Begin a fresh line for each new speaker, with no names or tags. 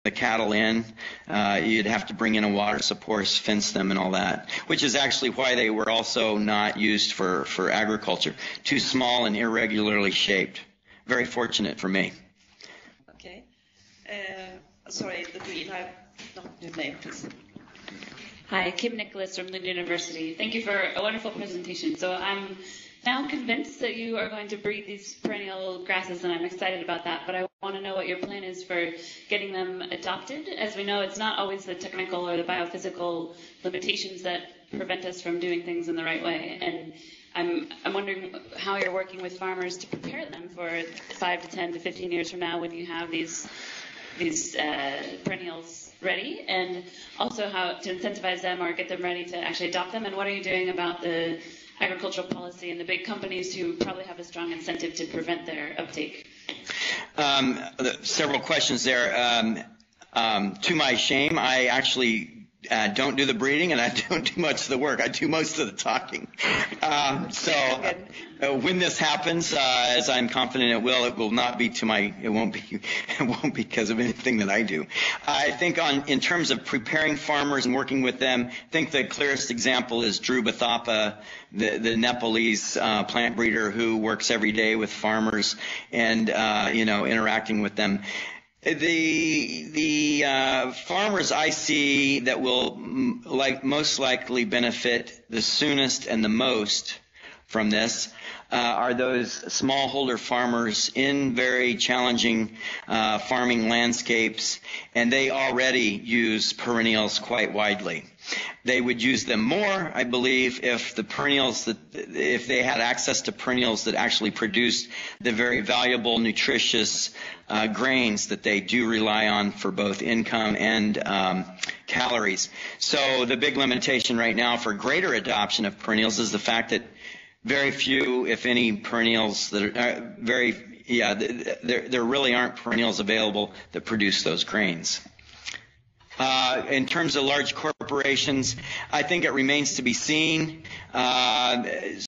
the cattle in. You'd have to bring in a water support, fence them and all that, which is actually why they were also not used for agriculture. Too small and irregularly shaped. Very fortunate for me.
Okay. Sorry, the green. Not your name, please.
Hi, Kim Nicholas from Lund University. Thank you for a wonderful presentation. So I'm now convinced that you are going to breed these perennial grasses, and I'm excited about that, but I want to know what your plan is for getting them adopted. As we know, it's not always the technical or the biophysical limitations that prevent us from doing things in the right way, and I'm wondering how you're working with farmers to prepare them for 5 to 10 to 15 years from now when you have these perennials ready, and also how to incentivize them or get them ready to actually adopt them, and what are you doing about the agricultural policy and the big companies who probably have a strong incentive to prevent their uptake?
Several questions there. To my shame, I actually don't do the breeding, and I don't do much of the work. I do most of the talking. When this happens, as I'm confident it will not be to my. It won't be because of anything that I do. I think in terms of preparing farmers and working with them, I think the clearest example is Drew Bathapa, the Nepalese plant breeder who works every day with farmers and interacting with them. The farmers I see that will most likely benefit the soonest and the most from this are those smallholder farmers in very challenging farming landscapes, and they already use perennials quite widely. They would use them more, I believe, if they had access to perennials that actually produced the very valuable, nutritious grains that they do rely on for both income and calories. So the big limitation right now for greater adoption of perennials is the fact that very few, if any, perennials that are there really aren't perennials available that produce those grains. In terms of large corporations, I think it remains to be seen.